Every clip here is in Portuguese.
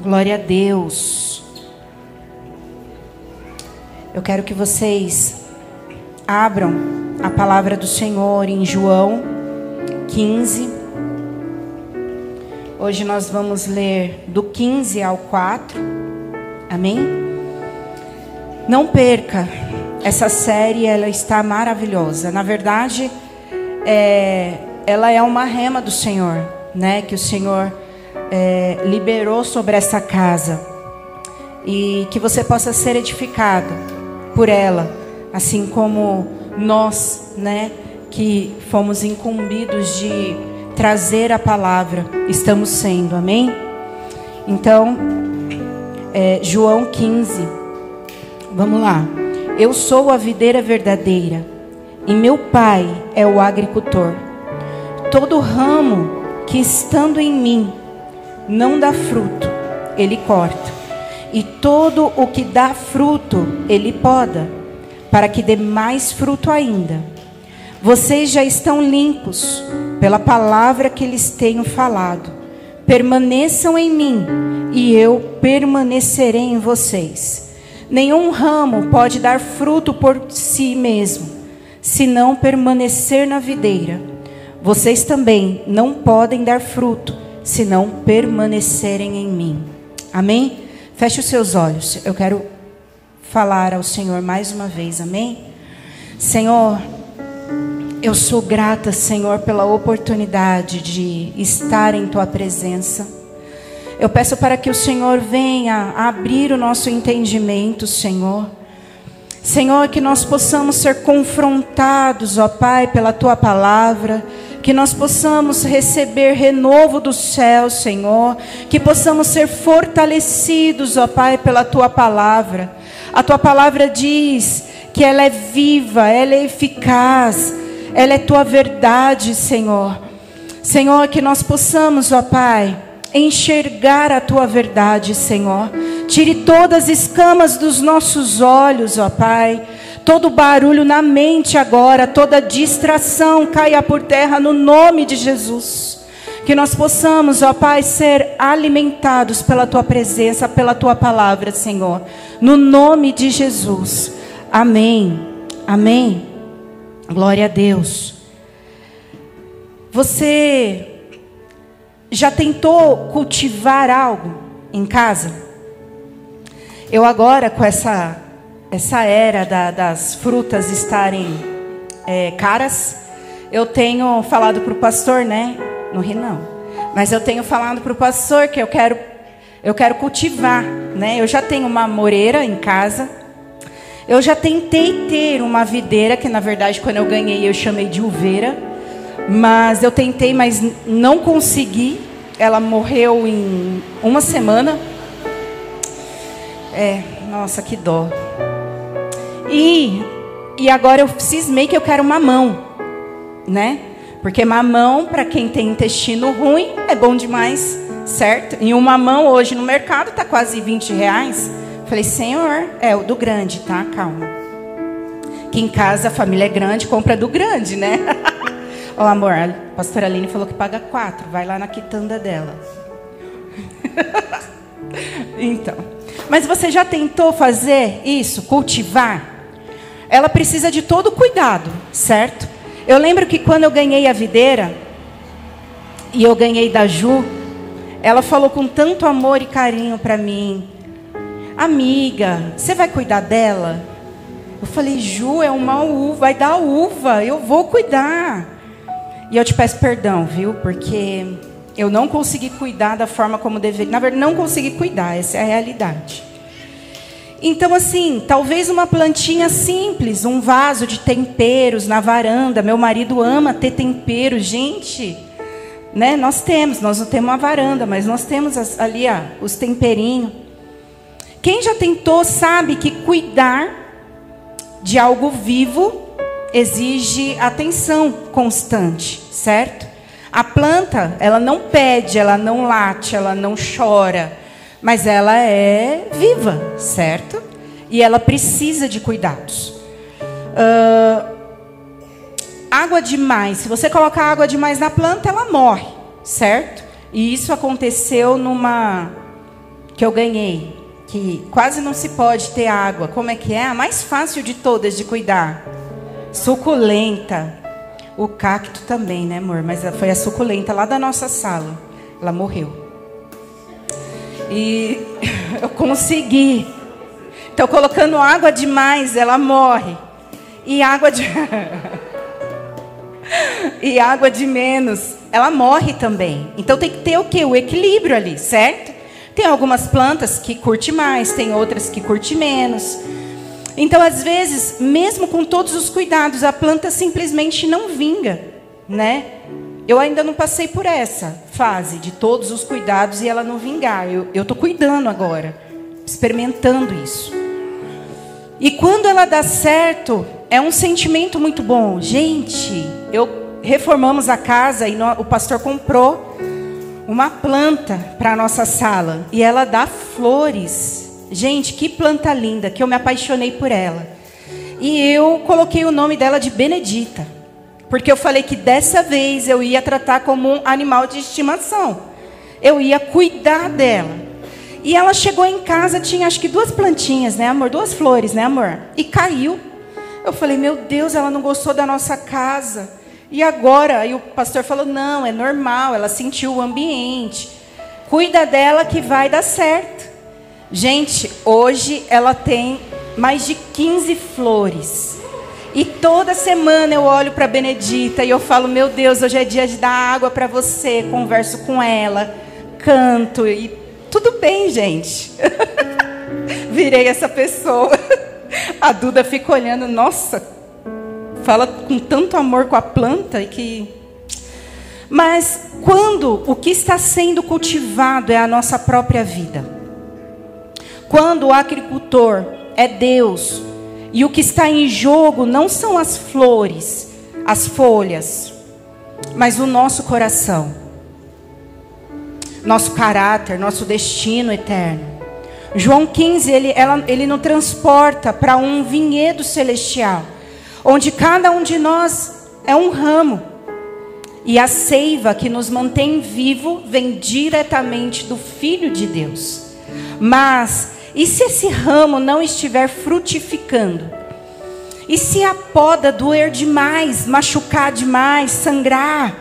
Glória a Deus. Eu quero que vocês abram a palavra do Senhor em João 15. Hoje nós vamos ler do 15 ao 4. Amém? Não perca essa série, ela está maravilhosa. Na verdade, ela é uma rema do Senhor, né? Que o Senhor liberou sobre essa casa, e que você possa ser edificado por ela, assim como nós, né, que fomos incumbidos de trazer a palavra, estamos sendo, amém? Então, João 15, vamos lá. Eu sou a videira verdadeira, e meu Pai é o agricultor. Todo ramo que estando em mim não dá fruto, Ele corta. E todo o que dá fruto, Ele poda, para que dê mais fruto ainda. Vocês já estão limpos pela palavra que lhes tenho falado. Permaneçam em mim, e eu permanecerei em vocês. Nenhum ramo pode dar fruto por si mesmo, se não permanecer na videira. Vocês também não podem dar fruto, se não permanecerem em mim. Amém? Feche os seus olhos. Eu quero falar ao Senhor mais uma vez. Amém? Senhor, eu sou grata, Senhor, pela oportunidade de estar em Tua presença. Eu peço para que o Senhor venha abrir o nosso entendimento, Senhor. Senhor, que nós possamos ser confrontados, ó Pai, pela Tua palavra. Que nós possamos receber renovo do céu, Senhor. Que possamos ser fortalecidos, ó Pai, pela Tua palavra. A Tua palavra diz que ela é viva, ela é eficaz, ela é Tua verdade, Senhor. Senhor, que nós possamos, ó Pai, enxergar a Tua verdade, Senhor. Tire todas as escamas dos nossos olhos, ó Pai. Todo barulho na mente agora, toda distração caia por terra no nome de Jesus. Que nós possamos, ó Pai, ser alimentados pela Tua presença, pela Tua palavra, Senhor. No nome de Jesus. Amém. Amém. Glória a Deus. Você já tentou cultivar algo em casa? Eu agora, com essa era das frutas estarem caras, eu tenho falado para o pastor, né? Não ri não. Mas eu tenho falado para o pastor que eu quero cultivar, né? Eu já tenho uma amoreira em casa. Eu já tentei ter uma videira, que na verdade quando eu ganhei eu chamei de uveira. Mas eu tentei, mas não consegui. Ela morreu em uma semana. Nossa, que dó. E agora eu cismei que eu quero mamão, né? Porque mamão, para quem tem intestino ruim, é bom demais, certo? E um mamão hoje no mercado está quase R$20. Falei, Senhor, o do grande, tá? Calma. Aqui em casa a família é grande, compra do grande, né? Ó, amor, a pastora Aline falou que paga 4. Vai lá na quitanda dela. Então. Mas você já tentou fazer isso? Cultivar? Ela precisa de todo cuidado, certo? Eu lembro que quando eu ganhei a videira, e eu ganhei da Ju, ela falou com tanto amor e carinho para mim: amiga, você vai cuidar dela? Eu falei, Ju, é uma uva, vai dar uva, eu vou cuidar. E eu te peço perdão, viu? Porque eu não consegui cuidar da forma como deveria. Na verdade, não consegui cuidar, essa é a realidade. Então, assim, talvez uma plantinha simples, um vaso de temperos na varanda. Meu marido ama ter tempero, gente. Né? Nós não temos uma varanda, mas nós temos ali os temperinhos. Quem já tentou sabe que cuidar de algo vivo exige atenção constante, certo? A planta, ela não pede, ela não late, ela não chora, mas ela é viva, certo? E ela precisa de cuidados. Água demais, se você colocar água demais na planta, ela morre, certo? E isso aconteceu que eu ganhei, que quase não se pode ter água. Como é que é? A mais fácil de todas de cuidar. Suculenta. O cacto também, né, amor? Mas foi a suculenta lá da nossa sala. Ela morreu. E eu consegui. Então, colocando água demais, ela morre. E água de... e água de menos, ela morre também. Então, tem que ter o quê? O equilíbrio ali, certo? Tem algumas plantas que curtem mais, tem outras que curtem menos. Então, às vezes, mesmo com todos os cuidados, a planta simplesmente não vinga, né? Eu ainda não passei por essa fase de todos os cuidados e ela não vingar. Eu estou cuidando agora, experimentando isso. E quando ela dá certo, é um sentimento muito bom. Gente, reformamos a casa e o pastor comprou uma planta para a nossa sala. E ela dá flores. Gente, que planta linda, que eu me apaixonei por ela. E eu coloquei o nome dela de Benedita. Porque eu falei que dessa vez eu ia tratar como um animal de estimação. Eu ia cuidar dela. E ela chegou em casa, tinha acho que 2 plantinhas, né, amor? 2 flores, né, amor? E caiu. Eu falei, meu Deus, ela não gostou da nossa casa. E agora? Aí o pastor falou, não, é normal, ela sentiu o ambiente. Cuida dela que vai dar certo. Gente, hoje ela tem mais de 15 flores. E toda semana eu olho para a Benedita e eu falo, meu Deus, hoje é dia de dar água para você. Converso com ela, canto e tudo bem, gente. Virei essa pessoa. A Duda fica olhando, nossa, fala com tanto amor com a planta e que... Mas quando o que está sendo cultivado é a nossa própria vida, quando o agricultor é Deus, e o que está em jogo não são as flores, as folhas, mas o nosso coração, nosso caráter, nosso destino eterno. João 15, ele nos transporta para um vinhedo celestial, onde cada um de nós é um ramo. E a seiva que nos mantém vivo vem diretamente do Filho de Deus. Mas, e se esse ramo não estiver frutificando? E se a poda doer demais, machucar demais, sangrar?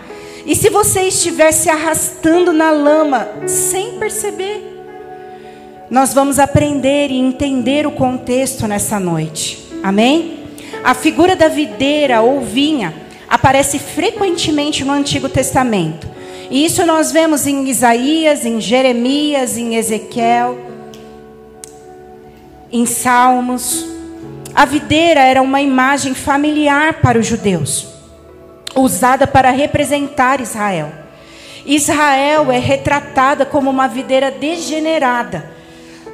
E se você estiver se arrastando na lama sem perceber? Nós vamos aprender e entender o contexto nessa noite. Amém? A figura da videira ou vinha aparece frequentemente no Antigo Testamento. E isso nós vemos em Isaías, em Jeremias, em Ezequiel, em Salmos. A videira era uma imagem familiar para os judeus, usada para representar Israel. Israel é retratada como uma videira degenerada,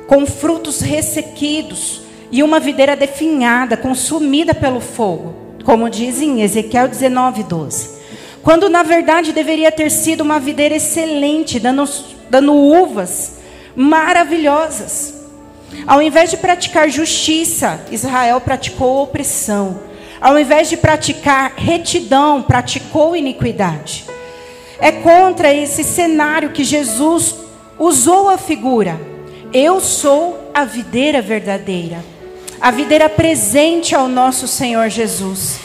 com frutos ressequidos, e uma videira definhada, consumida pelo fogo, como diz em Ezequiel 19:12. Quando na verdade deveria ter sido uma videira excelente, dando uvas maravilhosas. Ao invés de praticar justiça, Israel praticou opressão. Ao invés de praticar retidão, praticou iniquidade. É contra esse cenário que Jesus usou a figura. Eu sou a videira verdadeira. A videira presente ao nosso Senhor Jesus.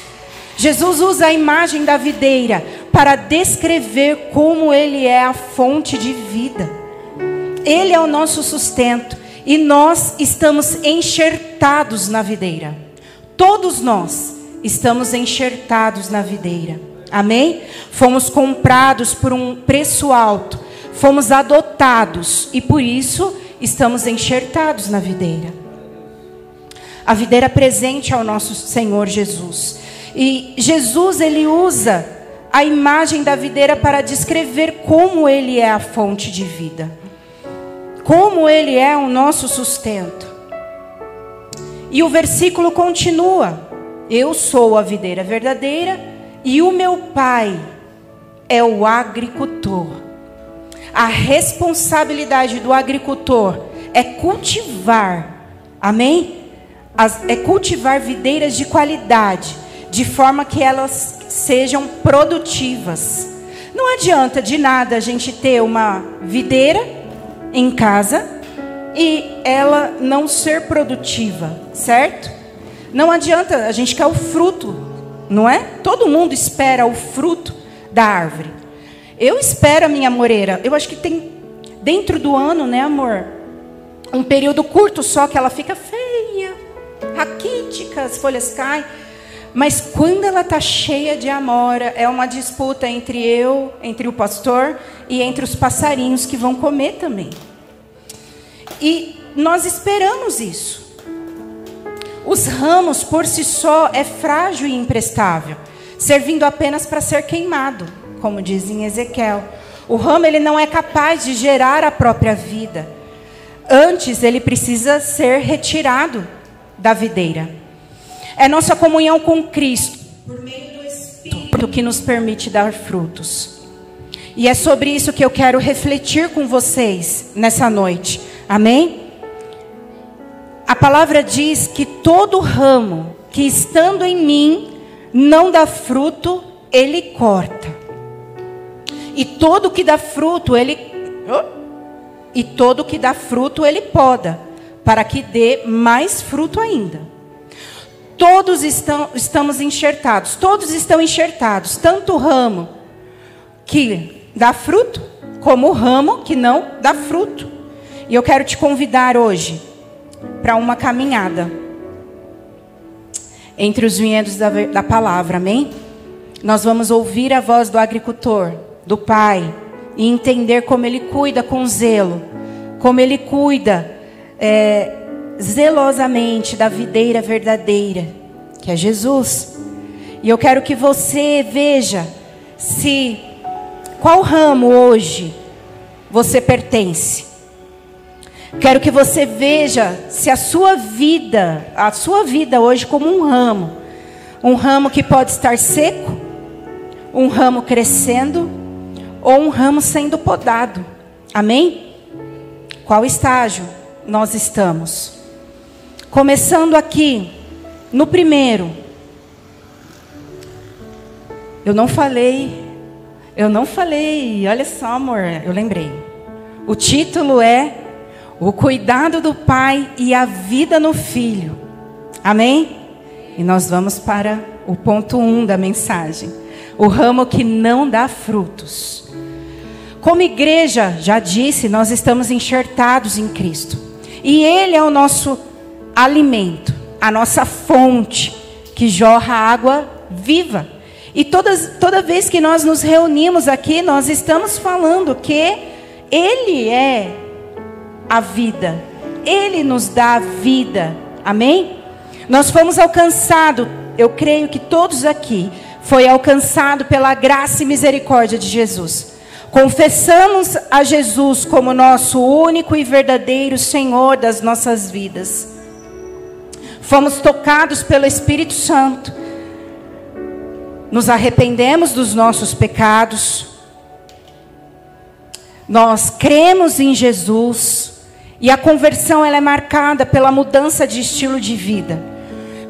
Jesus usa a imagem da videira para descrever como Ele é a fonte de vida. Ele é o nosso sustento e nós estamos enxertados na videira. Todos nós estamos enxertados na videira. Amém? Fomos comprados por um preço alto. Fomos adotados e por isso estamos enxertados na videira. A videira presente ao nosso Senhor Jesus. E Jesus, ele usa a imagem da videira para descrever como Ele é a fonte de vida. Como Ele é o nosso sustento. E o versículo continua. Eu sou a videira verdadeira e o meu Pai é o agricultor. A responsabilidade do agricultor é cultivar, amém? É cultivar videiras de qualidade, de forma que elas sejam produtivas. Não adianta de nada a gente ter uma videira em casa, e ela não ser produtiva, certo? Não adianta, a gente quer o fruto, não é? Todo mundo espera o fruto da árvore. Eu espero a minha amoreira. Eu acho que tem dentro do ano, né, amor? Um período curto só que ela fica feia, raquítica, as folhas caem. Mas quando ela está cheia de amora, é uma disputa entre o pastor e entre os passarinhos que vão comer também. E nós esperamos isso. Os ramos por si só é frágil e imprestável, servindo apenas para ser queimado, como diz em Ezequiel. O ramo ele não é capaz de gerar a própria vida. Antes ele precisa ser retirado da videira. É nossa comunhão com Cristo, por meio do Espírito, que nos permite dar frutos. E é sobre isso que eu quero refletir com vocês nessa noite. Amém? A palavra diz que todo ramo que estando em mim não dá fruto, ele corta. E todo que dá fruto, ele poda, para que dê mais fruto ainda. Todos estamos enxertados, todos estão enxertados, tanto o ramo que dá fruto, como o ramo que não dá fruto. E eu quero te convidar hoje para uma caminhada entre os vinhedos da palavra, amém? Nós vamos ouvir a voz do agricultor, do Pai, e entender como Ele cuida com zelo, como Ele cuida zelosamente da videira verdadeira, que é Jesus. E eu quero que você veja qual ramo hoje você pertence. Quero que você veja se a sua vida hoje como um ramo que pode estar seco, um ramo crescendo, ou um ramo sendo podado. Amém? Qual estágio nós estamos? Começando aqui, no primeiro. Eu não falei, olha só, amor, eu lembrei. O título é O Cuidado do Pai e a Vida no Filho. Amém? E nós vamos para o ponto 1 da mensagem. O ramo que não dá frutos. Como igreja, já disse, nós estamos enxertados em Cristo. E Ele é o nosso alimento, a nossa fonte, que jorra água viva. E toda vez que nós nos reunimos aqui, nós estamos falando que Ele é a vida. Ele nos dá a vida. Amém? Nós fomos alcançados, eu creio que todos aqui, foi alcançado pela graça e misericórdia de Jesus. Confessamos a Jesus como nosso único e verdadeiro Senhor das nossas vidas. Fomos tocados pelo Espírito Santo. Nos arrependemos dos nossos pecados. Nós cremos em Jesus. E a conversão ela é marcada pela mudança de estilo de vida,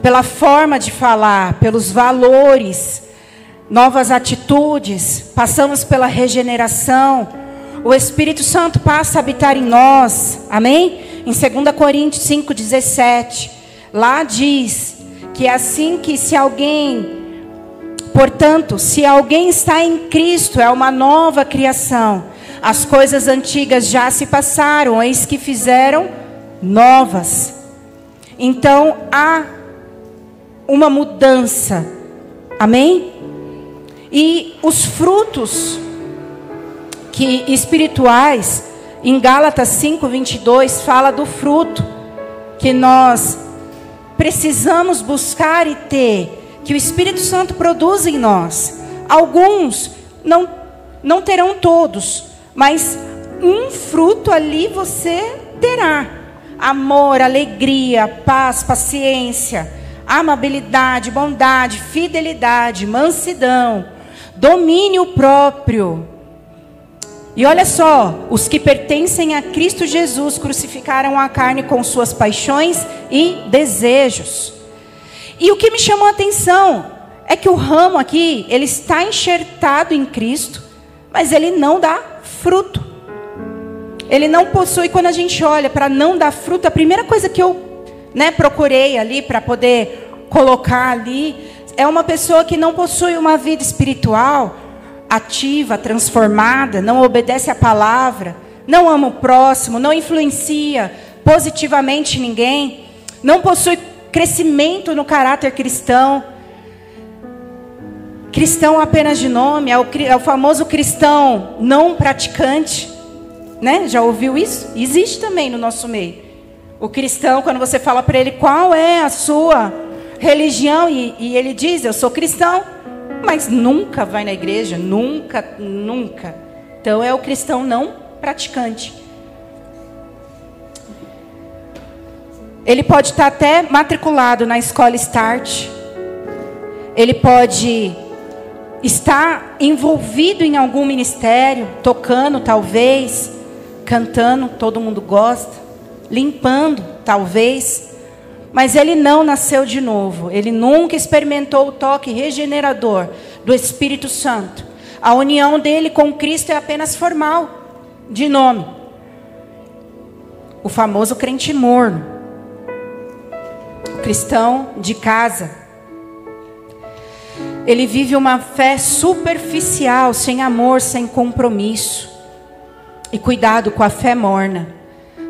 pela forma de falar, pelos valores, novas atitudes. Passamos pela regeneração. O Espírito Santo passa a habitar em nós. Amém? Em 2 Coríntios 5,17, lá diz que é assim que portanto, se alguém está em Cristo, é uma nova criação. As coisas antigas já se passaram, eis que fizeram novas. Então há uma mudança. Amém? E os frutos espirituais, em Gálatas 5:22, fala do fruto que nós precisamos buscar e ter, que o Espírito Santo produz em nós. Alguns, não terão todos, mas um fruto ali você terá: amor, alegria, paz, paciência, amabilidade, bondade, fidelidade, mansidão, domínio próprio. E olha só, os que pertencem a Cristo Jesus crucificaram a carne com suas paixões e desejos. E o que me chamou a atenção é que o ramo aqui, ele está enxertado em Cristo, mas ele não dá fruto. Ele não possui, quando a gente olha para não dar fruto, a primeira coisa que eu, procurei ali para poder colocar ali, é uma pessoa que não possui uma vida espiritual ativa, transformada, não obedece à palavra, não ama o próximo, não influencia positivamente ninguém, não possui crescimento no caráter cristão. Cristão apenas de nome, é o famoso cristão não praticante, né? Já ouviu isso? Existe também no nosso meio. O cristão, quando você fala para ele qual é a sua religião, e ele diz, eu sou cristão, mas nunca vai na igreja, nunca. Então é o cristão não praticante. Ele pode estar até matriculado na escola Start, ele pode estar envolvido em algum ministério, tocando talvez, cantando, todo mundo gosta, limpando talvez, mas ele não nasceu de novo, ele nunca experimentou o toque regenerador do Espírito Santo. A união dele com Cristo é apenas formal, de nome. O famoso crente morno, cristão de casa. Ele vive uma fé superficial, sem amor, sem compromisso. E cuidado com a fé morna,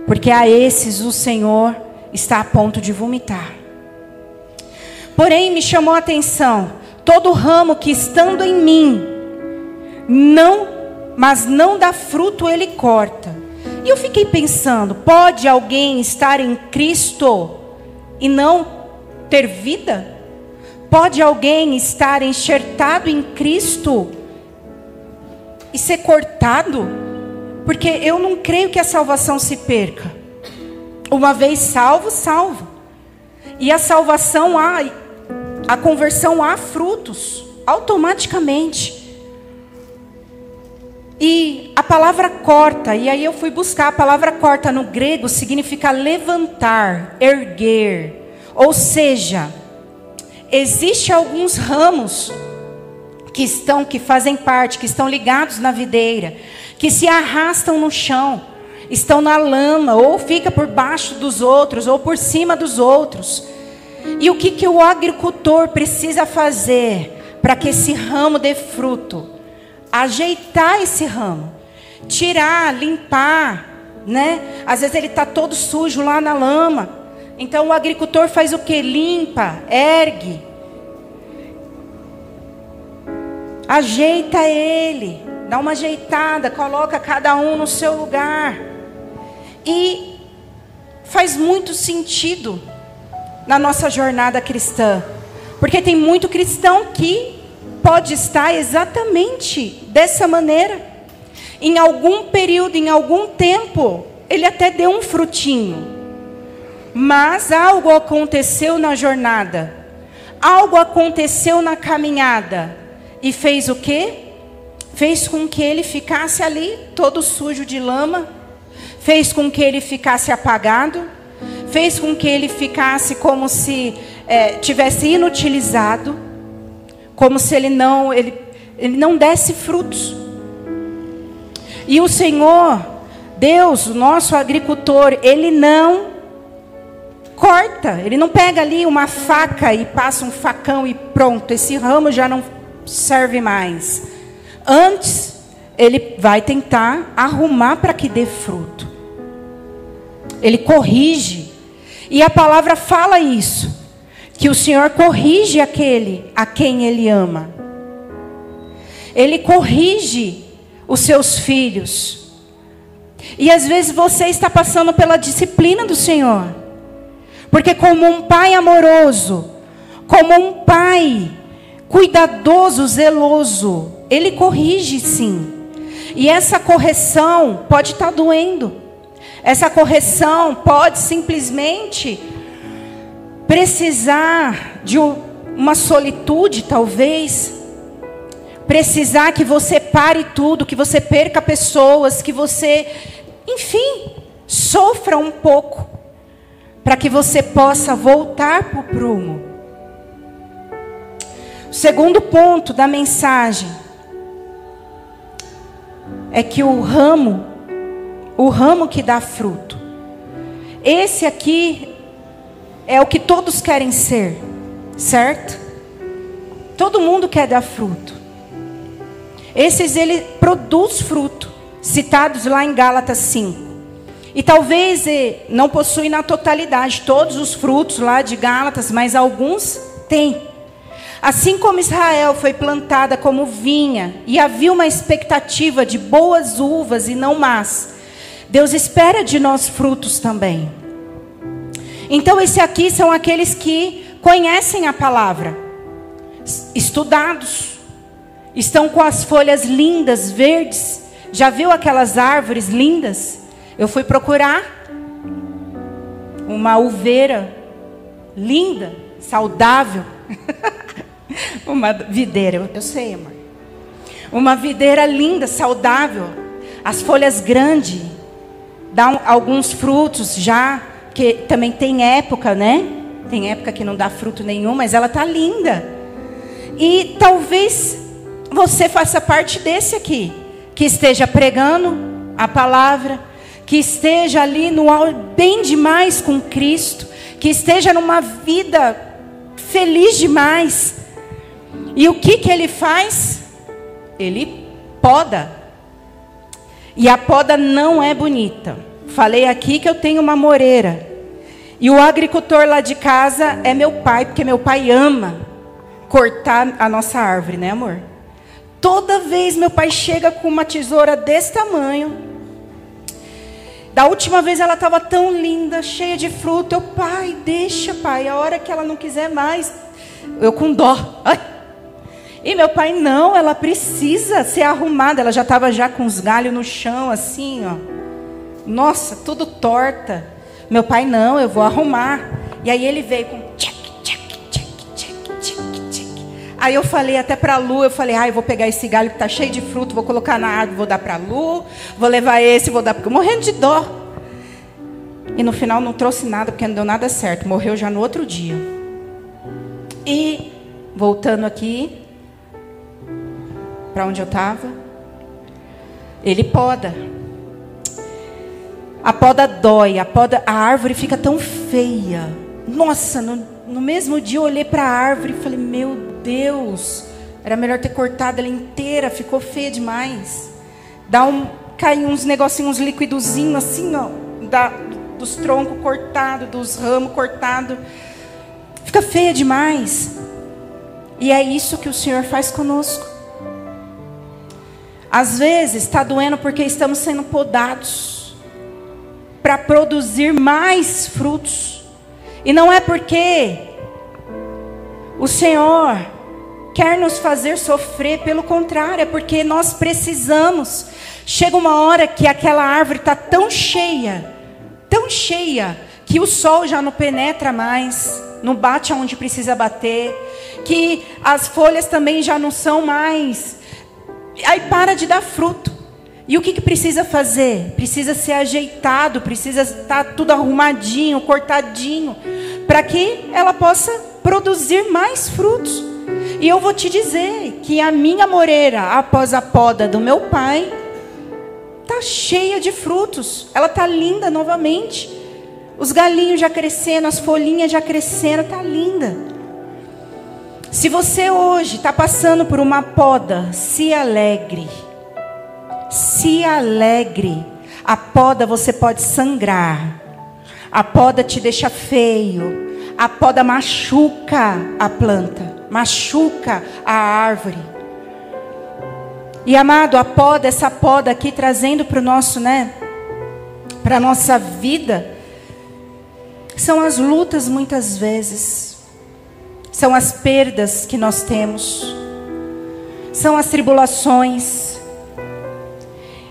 porque a esses o Senhor está a ponto de vomitar. Porém, me chamou a atenção, todo ramo que estando em mim, mas não dá fruto, ele corta. E eu fiquei pensando, pode alguém estar em Cristo e não ter vida? Pode alguém estar enxertado em Cristo e ser cortado? Porque eu não creio que a salvação se perca. Uma vez salvo, salvo. E a salvação a conversão há frutos, automaticamente. E a palavra corta, e aí eu fui buscar, a palavra corta no grego significa levantar, erguer. Ou seja, existem alguns ramos que fazem parte, que estão ligados na videira, que se arrastam no chão, estão na lama, ou fica por baixo dos outros, ou por cima dos outros. E o que o agricultor precisa fazer para que esse ramo dê fruto? Ajeitar esse ramo, tirar, limpar, né? Às vezes ele está todo sujo lá na lama. Então o agricultor faz o que? Limpa, ergue, ajeita ele, dá uma ajeitada, coloca cada um no seu lugar. E faz muito sentido na nossa jornada cristã, porque tem muito cristão que pode estar exatamente dessa maneira. Em algum período, em algum tempo, ele até deu um frutinho. Mas algo aconteceu na jornada, algo aconteceu na caminhada, e fez o quê? Fez com que ele ficasse ali, todo sujo de lama, fez com que ele ficasse apagado, fez com que ele ficasse como se tivesse inutilizado, como se ele não desse frutos. E o Senhor, Deus, o nosso agricultor, ele não corta, ele não pega ali uma faca e passa um facão e pronto, esse ramo já não serve mais. Antes, ele vai tentar arrumar para que dê fruto. Ele corrige. E a palavra fala isso, que o Senhor corrige aquele a quem Ele ama. Ele corrige os seus filhos. E às vezes você está passando pela disciplina do Senhor. Porque como um pai amoroso, como um pai cuidadoso, zeloso, Ele corrige sim. E essa correção pode estar doendo. Essa correção pode simplesmente precisar de uma solitude, talvez. Precisar que você pare tudo, que você perca pessoas, que você, enfim, sofra um pouco, para que você possa voltar para o prumo. O segundo ponto da mensagem é que o ramo o ramo que dá fruto. Esse aqui é o que todos querem ser, certo? Todo mundo quer dar fruto. Esses, ele produz fruto, citados lá em Gálatas 5. E talvez não possui na totalidade todos os frutos lá de Gálatas, mas alguns tem. Assim como Israel foi plantada como vinha, e havia uma expectativa de boas uvas e não más, Deus espera de nós frutos também. Então esse aqui são aqueles que conhecem a palavra, estudados, estão com as folhas lindas, verdes. Já viu aquelas árvores lindas? Eu fui procurar uma uveira linda, saudável. Uma videira, eu sei, amor. Uma videira linda, saudável. As folhas grandes, dão alguns frutos já, que também tem época, né? Tem época que não dá fruto nenhum, mas ela tá linda. E talvez você faça parte desse aqui, que esteja pregando a palavra, que esteja ali no bem demais com Cristo, que esteja numa vida feliz demais. E o que ele faz? Ele poda. E a poda não é bonita. Falei aqui que eu tenho uma moreira. E o agricultor lá de casa é meu pai, porque meu pai ama cortar a nossa árvore, né, amor? Toda vez meu pai chega com uma tesoura desse tamanho. Da última vez ela estava tão linda, cheia de fruta. Eu, pai, deixa, pai, a hora que ela não quiser mais. Eu com dó. Ai. E meu pai, não, ela precisa ser arrumada. Ela já estava já com os galhos no chão, assim, ó. Nossa, tudo torta. Meu pai, não, eu vou arrumar. E aí ele veio com tchac, tchac, tchac, tchac, tchac, tchac. Aí eu falei até para a Lu, eu falei, eu vou pegar esse galho que está cheio de fruto, vou colocar na árvore, vou dar para a Lu, vou levar esse, vou dar, porque eu morrendo de dó. E no final não trouxe nada, porque não deu nada certo. Morreu já no outro dia. E, voltando aqui, para onde eu estava, ele poda. A poda dói, a árvore fica tão feia. Nossa, no mesmo dia eu olhei para a árvore e falei, meu Deus, era melhor ter cortado ela inteira, ficou feia demais. Cai uns negocinhos, uns liquidozinhos assim, ó, dos troncos cortados, dos ramos cortados. Fica feia demais. E é isso que o Senhor faz conosco. Às vezes está doendo porque estamos sendo podados para produzir mais frutos. E não é porque o Senhor quer nos fazer sofrer, pelo contrário, é porque nós precisamos. Chega uma hora que aquela árvore está tão cheia, que o sol já não penetra mais, não bate aonde precisa bater, que as folhas também já não são mais, aí para de dar fruto. E o que precisa fazer? Precisa ser ajeitado, precisa estar tudo arrumadinho, cortadinho, para que ela possa produzir mais frutos. E eu vou te dizer que a minha moreira, após a poda do meu pai, está cheia de frutos. Ela está linda novamente. Os galinhos já crescendo, as folhinhas já crescendo, está linda. Se você hoje está passando por uma poda, se alegre. Se alegre. A poda você pode sangrar. A poda te deixa feio. A poda machuca a planta, machuca a árvore. E amado, a poda, essa poda aqui trazendo para o nosso, para a nossa vida, são as lutas muitas vezes, são as perdas que nós temos, são as tribulações.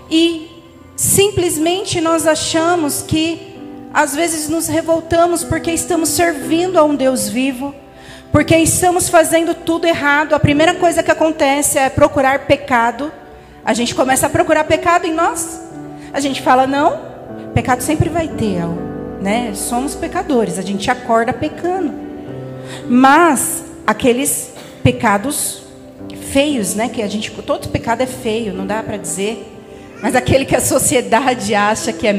E simplesmente nós achamos que às vezes nos revoltamos porque estamos servindo a um Deus vivo, porque estamos fazendo tudo errado. A primeira coisa que acontece é procurar pecado. A gente começa a procurar pecado em nós. A gente fala, não, pecado sempre vai ter, né? Somos pecadores, a gente acorda pecando. Mas aqueles pecados feios, né? Que todo pecado é feio, não dá para dizer. Mas aquele que a sociedade acha que é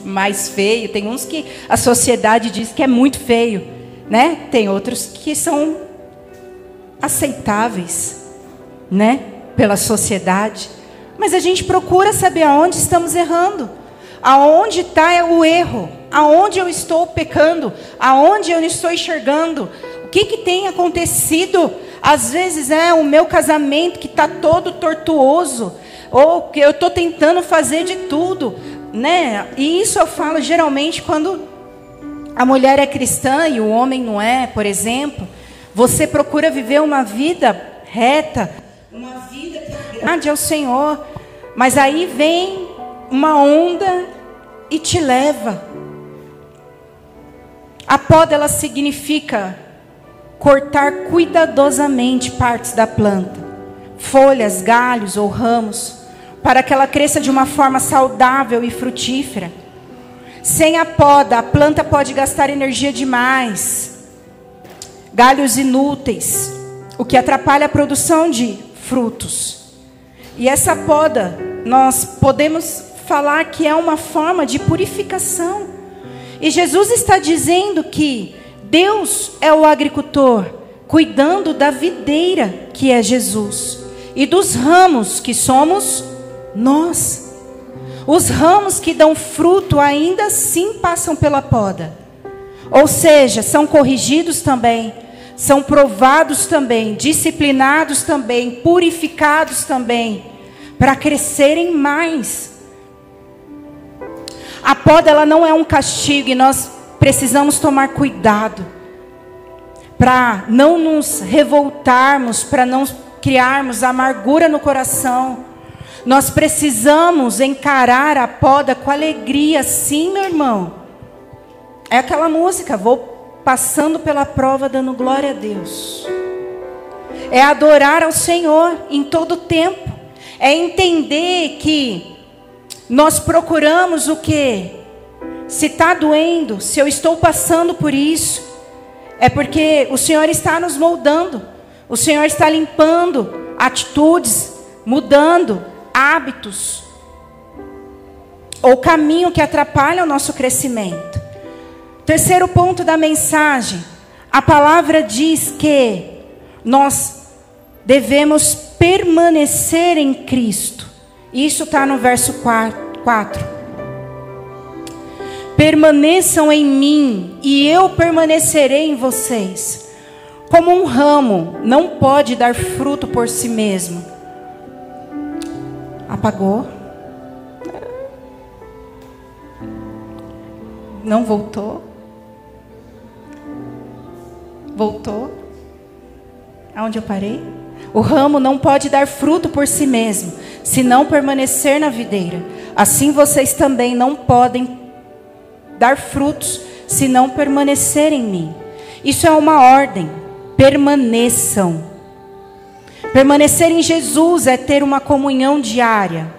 mais feio, tem uns que a sociedade diz que é muito feio, né? Tem outros que são aceitáveis, né? Pela sociedade. Mas a gente procura saber aonde estamos errando. Aonde está o erro? Aonde eu estou pecando? Aonde eu não estou enxergando? O que tem acontecido? Às vezes é o meu casamento que está todo tortuoso. Ou que eu estou tentando fazer de tudo, né? E isso eu falo geralmente quando a mulher é cristã e o homem não é, por exemplo. Você procura viver uma vida reta, uma vida que agrade ao Senhor. Mas aí vem uma onda e te leva. A poda, ela significa cortar cuidadosamente partes da planta, folhas, galhos ou ramos, para que ela cresça de uma forma saudável e frutífera. Sem a poda, a planta pode gastar energia demais, galhos inúteis, o que atrapalha a produção de frutos. E essa poda, nós podemos falar que é uma forma de purificação. E Jesus está dizendo que Deus é o agricultor, cuidando da videira, que é Jesus, e dos ramos, que somos nós. Os ramos que dão fruto ainda assim passam pela poda. Ou seja, são corrigidos também, são provados também, disciplinados também, purificados também, para crescerem mais. A poda, ela não é um castigo, e nós precisamos tomar cuidado para não nos revoltarmos, para não criarmos amargura no coração. Nós precisamos encarar a poda com alegria, sim, meu irmão. É aquela música, vou passando pela prova dando glória a Deus. É adorar ao Senhor em todo tempo. É entender que nós procuramos o quê? Se está doendo, se eu estou passando por isso, é porque o Senhor está nos moldando. O Senhor está limpando atitudes, mudando hábitos, ou caminho que atrapalha o nosso crescimento. Terceiro ponto da mensagem, a palavra diz que nós devemos permanecer em Cristo. Isso está no verso 4. Permaneçam em mim e eu permanecerei em vocês. Como um ramo não pode dar fruto por si mesmo. Apagou? Não voltou? Voltou? Aonde eu parei? O ramo não pode dar fruto por si mesmo, se não permanecer na videira. Assim vocês também não podem dar frutos, se não permanecer em mim. Isso é uma ordem. Permaneçam. Permanecer em Jesus é ter uma comunhão diária.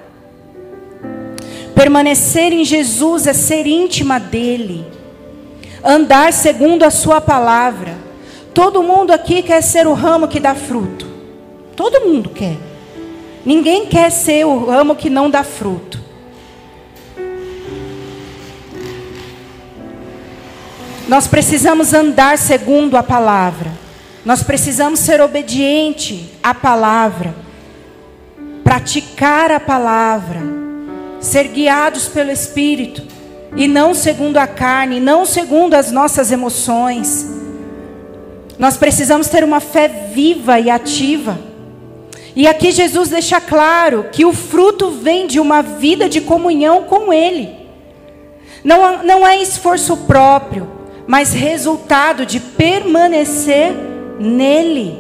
Permanecer em Jesus é ser íntima dele. Andar segundo a sua palavra. Todo mundo aqui quer ser o ramo que dá fruto. Todo mundo quer. Ninguém quer ser o ramo que não dá fruto. Nós precisamos andar segundo a palavra. Nós precisamos ser obedientes à palavra. Praticar a palavra. Ser guiados pelo Espírito. E não segundo a carne, não segundo as nossas emoções. Nós precisamos ter uma fé viva e ativa. E aqui Jesus deixa claro que o fruto vem de uma vida de comunhão com Ele. Não é esforço próprio, mas resultado de permanecer nele.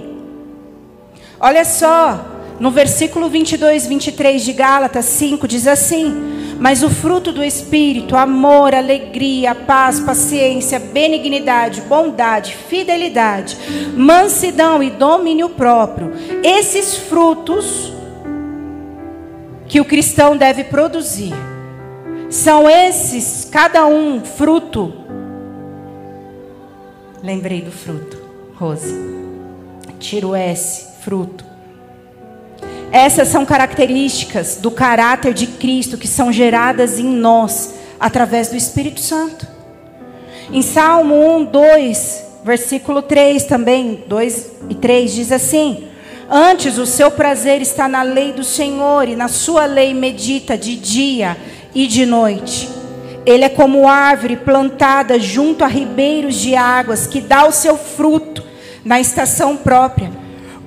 Olha só, no versículo 22, 23 de Gálatas 5, diz assim: mas o fruto do Espírito, amor, alegria, paz, paciência, benignidade, bondade, fidelidade, mansidão e domínio próprio. Esses frutos que o cristão deve produzir, são esses, cada um fruto. Lembrei do fruto, Rose. Tira o S, fruto. Essas são características do caráter de Cristo que são geradas em nós através do Espírito Santo. Em Salmo 1, 2, versículo 3 também, 2 e 3 diz assim: antes o seu prazer está na lei do Senhor, e na sua lei medita de dia e de noite. Ele é como árvore plantada junto a ribeiros de águas, que dá o seu fruto na estação própria,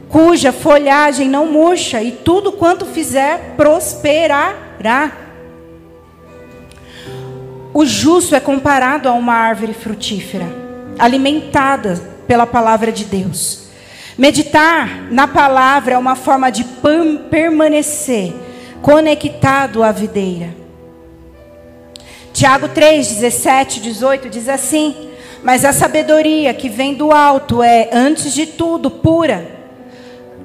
cuja folhagem não murcha, e tudo quanto fizer prosperará. O justo é comparado a uma árvore frutífera, alimentada pela palavra de Deus. Meditar na palavra é uma forma de permanecer conectado à videira. Tiago 3, 17, 18 diz assim: mas a sabedoria que vem do alto é, antes de tudo, pura,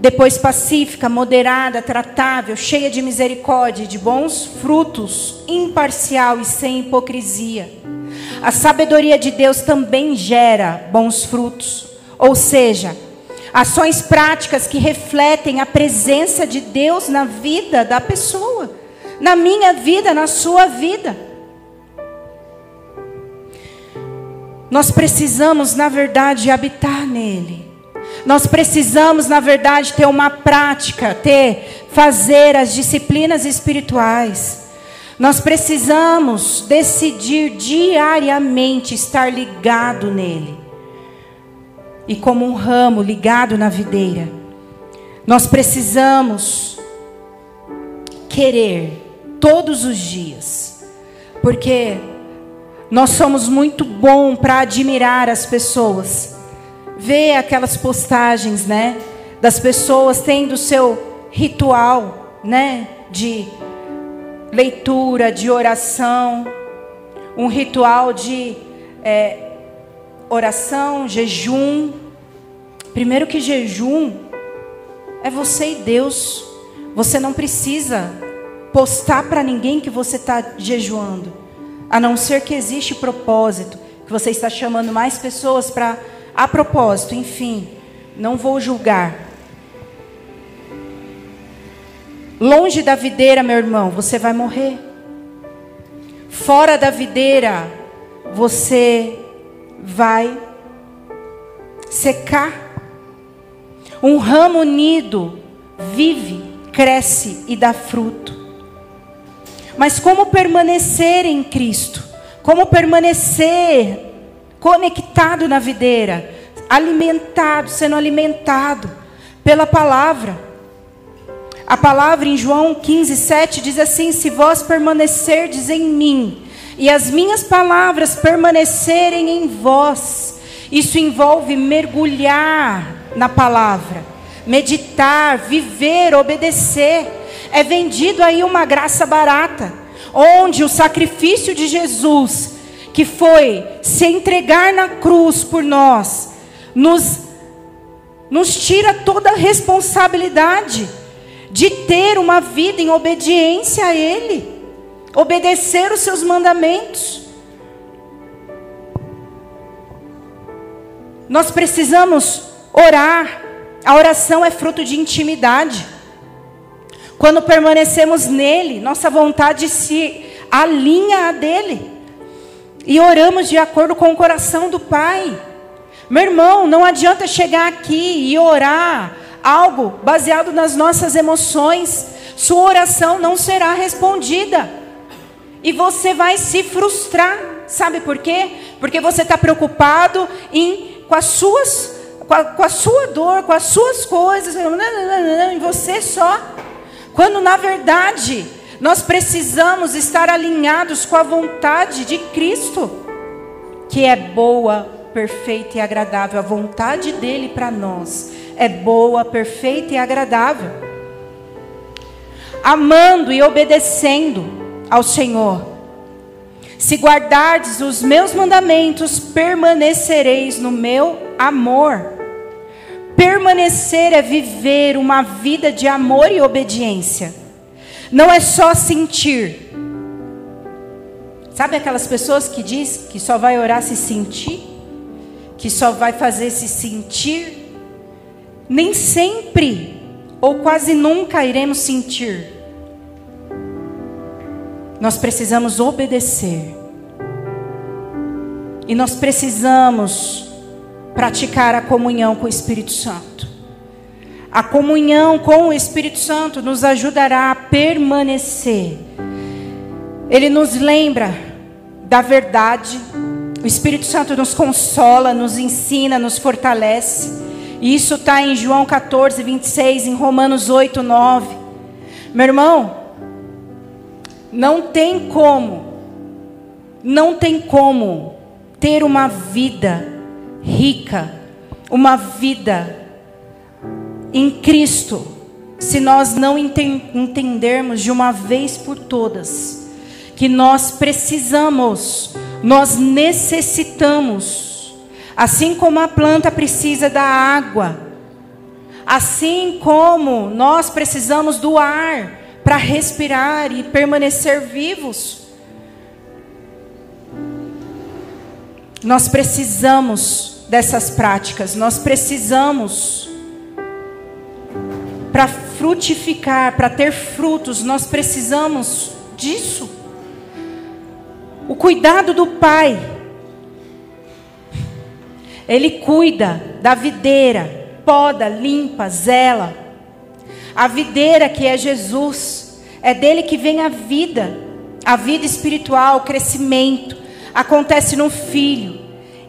depois pacífica, moderada, tratável, cheia de misericórdia e de bons frutos, imparcial e sem hipocrisia. A sabedoria de Deus também gera bons frutos, ou seja, ações práticas que refletem a presença de Deus na vida da pessoa, na minha vida, na sua vida. Nós precisamos, na verdade, habitar nele. Nós precisamos, na verdade, ter uma prática, fazer as disciplinas espirituais. Nós precisamos decidir diariamente estar ligado nele. E como um ramo ligado na videira, nós precisamos querer todos os dias, porque nós somos muito bons para admirar as pessoas. Ver aquelas postagens, né, das pessoas tendo seu ritual, né, de leitura, de oração, um ritual de oração, jejum. Primeiro que jejum é você e Deus. Você não precisa postar para ninguém que você está jejuando, a não ser que existe propósito, que você está chamando mais pessoas para, a propósito, enfim, não vou julgar. Longe da videira, meu irmão, você vai morrer. Fora da videira, você vai secar. Um ramo unido vive, cresce e dá fruto. Mas como permanecer em Cristo? Como permanecer conectado na videira? Alimentado, sendo alimentado pela palavra. A palavra em João 15, 7 diz assim: se vós permanecerdes em mim, e as minhas palavras permanecerem em vós. Isso envolve mergulhar na palavra, meditar, viver, obedecer. É vendido aí uma graça barata, onde o sacrifício de Jesus, que foi se entregar na cruz por nós, nos tira toda a responsabilidade de ter uma vida em obediência a Ele, obedecer os seus mandamentos. Nós precisamos orar. A oração é fruto de intimidade. Quando permanecemos nele, nossa vontade se alinha à dele. E oramos de acordo com o coração do Pai. Meu irmão, não adianta chegar aqui e orar algo baseado nas nossas emoções. Sua oração não será respondida. E você vai se frustrar. Sabe por quê? Porque você está preocupado com a sua dor, com as suas coisas. Em você só. Quando na verdade nós precisamos estar alinhados com a vontade de Cristo, que é boa, perfeita e agradável. A vontade dele para nós é boa, perfeita e agradável. Amando e obedecendo ao Senhor. Se guardardes os meus mandamentos, permanecereis no meu amor. Permanecer é viver uma vida de amor e obediência. Não é só sentir. Sabe aquelas pessoas que diz que só vai orar se sentir? Que só vai fazer se sentir? Nem sempre ou quase nunca iremos sentir. Nós precisamos obedecer. E nós precisamos praticar a comunhão com o Espírito Santo. A comunhão com o Espírito Santo nos ajudará a permanecer. Ele nos lembra da verdade. O Espírito Santo nos consola, nos ensina, nos fortalece. E isso está em João 14, 26, em Romanos 8, 9. Meu irmão, não tem como ter uma vida rica, uma vida em Cristo, se nós não entendermos de uma vez por todas que nós precisamos, nós necessitamos, assim como a planta precisa da água, assim como nós precisamos do ar para respirar e permanecer vivos, nós precisamos dessas práticas, nós precisamos, para frutificar, para ter frutos, nós precisamos disso. O cuidado do Pai, Ele cuida da videira, poda, limpa, zela. A videira que é Jesus, é dele que vem a vida espiritual, o crescimento, acontece no Filho,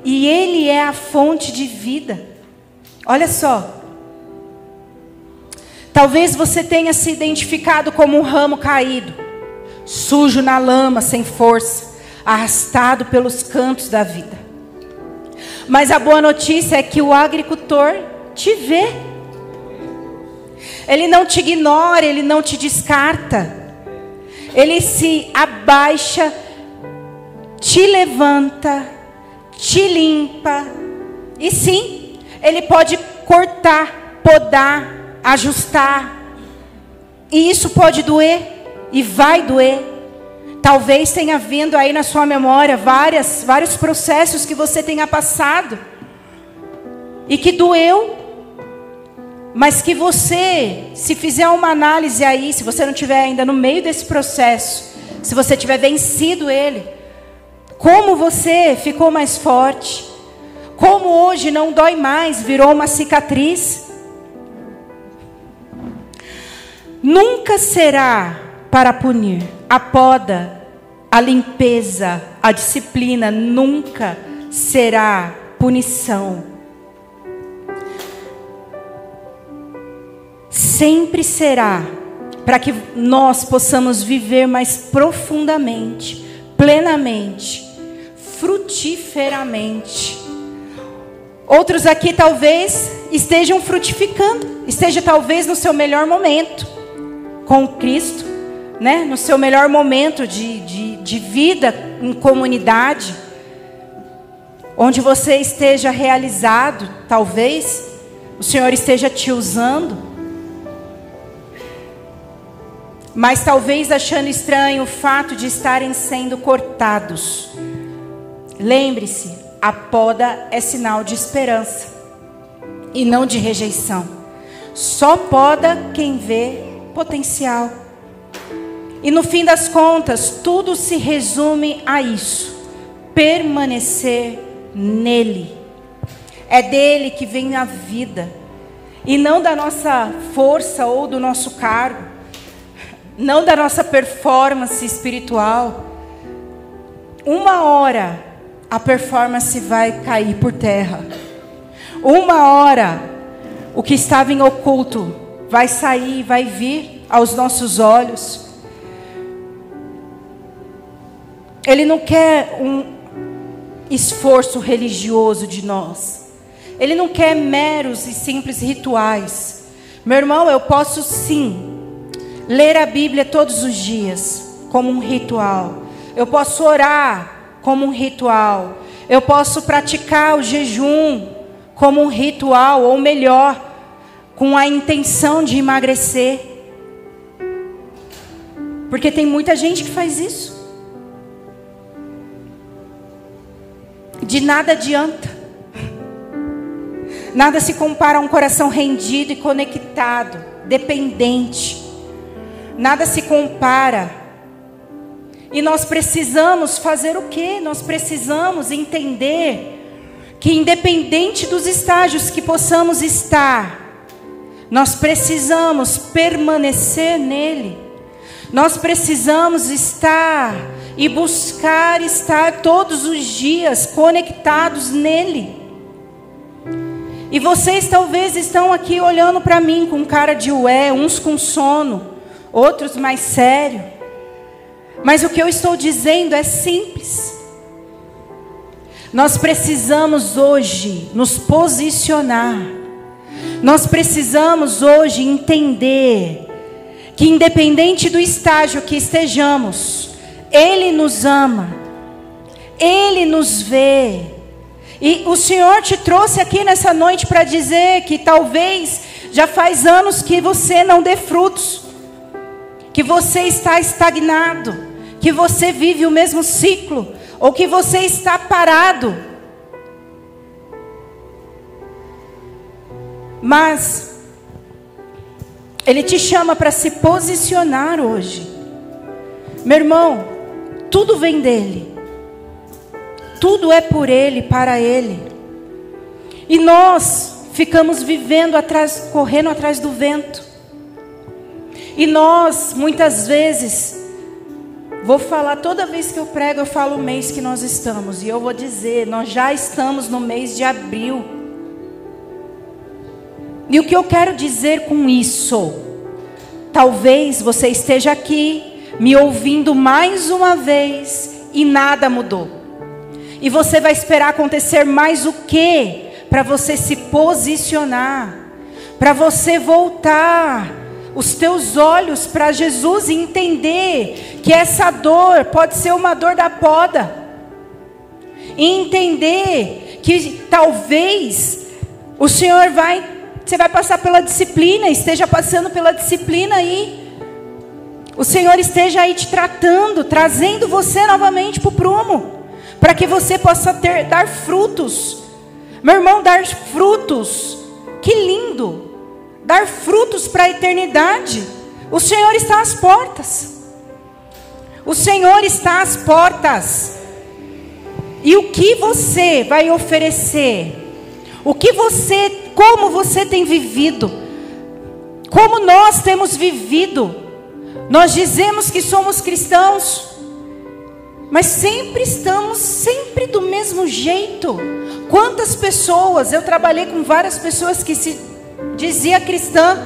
e Ele é a fonte de vida. Olha só, talvez você tenha se identificado como um ramo caído, sujo na lama, sem força, arrastado pelos cantos da vida. Mas a boa notícia é que o agricultor te vê. Ele não te ignora, Ele não te descarta. Ele se abaixa, te levanta, te limpa. E sim, Ele pode cortar, podar, ajustar. E isso pode doer, e vai doer. Talvez tenha vindo aí na sua memória vários processos que você tenha passado. E que doeu. Mas que você, se fizer uma análise aí, se você não estiver ainda no meio desse processo, se você tiver vencido ele, como você ficou mais forte, como hoje não dói mais, virou uma cicatriz. Nunca será para punir. A poda, a limpeza, a disciplina nunca será punição. Sempre será para que nós possamos viver mais profundamente, plenamente, frutiferamente. Outros aqui talvez estejam frutificando, esteja talvez no seu melhor momento com Cristo, né? No seu melhor momento de vida em comunidade, onde você esteja realizado, talvez o Senhor esteja te usando. Mas talvez achando estranho o fato de estarem sendo cortados. Lembre-se, a poda é sinal de esperança e não de rejeição. Só poda quem vê potencial. E no fim das contas, tudo se resume a isso: permanecer nele. É dele que vem a vida, e não da nossa força ou do nosso cargo, não da nossa performance espiritual. Uma hora a performance vai cair por terra. Uma hora o que estava em oculto vai sair, vai vir aos nossos olhos. Ele não quer um esforço religioso de nós. Ele não quer meros e simples rituais. Meu irmão, eu posso sim ler a Bíblia todos os dias como um ritual. Eu posso orar como um ritual. Eu posso praticar o jejum como um ritual, ou melhor, com a intenção de emagrecer. Porque tem muita gente que faz isso. De nada adianta. Nada se compara a um coração rendido e conectado, dependente. Nada se compara. E nós precisamos fazer o quê? Nós precisamos entender que independente dos estágios que possamos estar, nós precisamos permanecer nele. Nós precisamos estar e buscar estar todos os dias conectados nele. E vocês talvez estão aqui olhando para mim com cara de ué, uns com sono, outros mais sério. Mas o que eu estou dizendo é simples. Nós precisamos hoje nos posicionar. Nós precisamos hoje entender que independente do estágio que estejamos, Ele nos ama, Ele nos vê. E o Senhor te trouxe aqui nessa noite para dizer que talvez já faz anos que você não dê frutos, que você está estagnado, que você vive o mesmo ciclo, ou que você está parado. Mas Ele te chama para se posicionar hoje. Meu irmão, tudo vem dEle. Tudo é por Ele, para Ele. E nós ficamos vivendo atrás, correndo atrás do vento. E nós, muitas vezes, vou falar, toda vez que eu prego, eu falo o mês que nós estamos. E eu vou dizer, nós já estamos no mês de abril. E o que eu quero dizer com isso? Talvez você esteja aqui, me ouvindo mais uma vez, e nada mudou. E você vai esperar acontecer mais o quê? Para você se posicionar, para você voltar os teus olhos para Jesus e entender que essa dor pode ser uma dor da poda. E entender que talvez o Senhor você vai passar pela disciplina, esteja passando pela disciplina aí. O Senhor esteja aí te tratando, trazendo você novamente para o prumo, para que você possa dar frutos. Meu irmão, dar frutos, que lindo! Dar frutos para a eternidade. O Senhor está às portas. O Senhor está às portas. E o que você vai oferecer? Como você tem vivido? Como nós temos vivido? Nós dizemos que somos cristãos, mas estamos do mesmo jeito. Quantas pessoas, eu trabalhei com várias pessoas que se dizia cristã,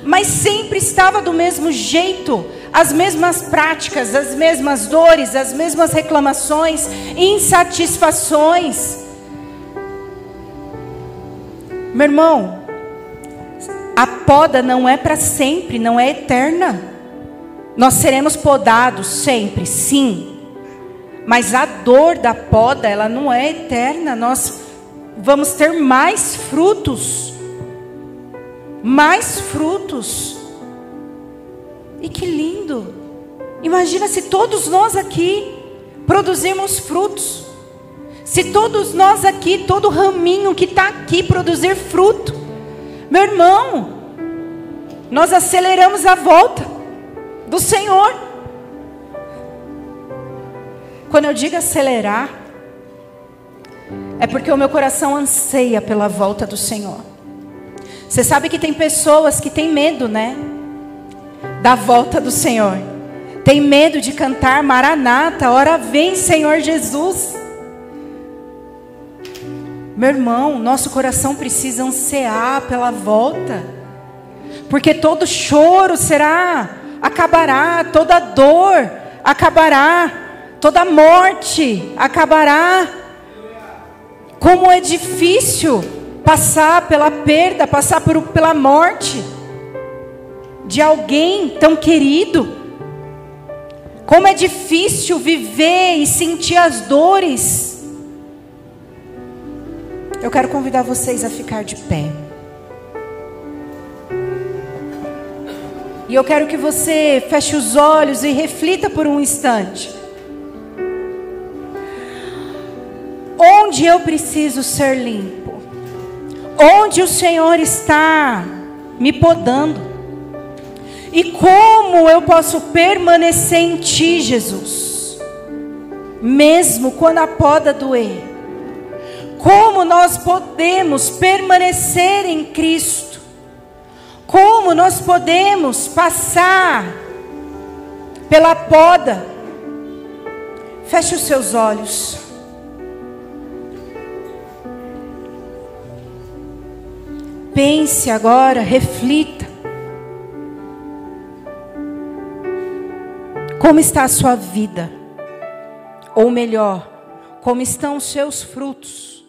mas sempre estava do mesmo jeito, as mesmas práticas, as mesmas dores, as mesmas reclamações, insatisfações. Meu irmão, a poda não é para sempre, não é eterna. Nós seremos podados sempre, sim. Mas a dor da poda, ela não é eterna. Nós vamos ter mais frutos. Mais frutos. E que lindo. Imagina se todos nós aqui produzirmos frutos. Se todos nós aqui, todo raminho que está aqui produzir fruto. Meu irmão, nós aceleramos a volta do Senhor. Quando eu digo acelerar, é porque o meu coração anseia pela volta do Senhor. Você sabe que tem pessoas que têm medo, né? Da volta do Senhor. Tem medo de cantar Maranata, ora vem Senhor Jesus. Meu irmão, nosso coração precisa ansiar pela volta. Porque todo choro acabará, toda dor acabará, toda morte acabará. Como é difícil passar pela perda, passar pela morte de alguém tão querido. Como é difícil viver e sentir as dores. Eu quero convidar vocês a ficar de pé. E eu quero que você feche os olhos e reflita por um instante. Onde eu preciso ser limpo? onde o Senhor está me podando. E como eu posso permanecer em Ti, Jesus, mesmo quando a poda doer? Como nós podemos permanecer em Cristo? Como nós podemos passar pela poda? Feche os seus olhos. Pense agora, reflita. Como está a sua vida? Ou melhor, como estão os seus frutos?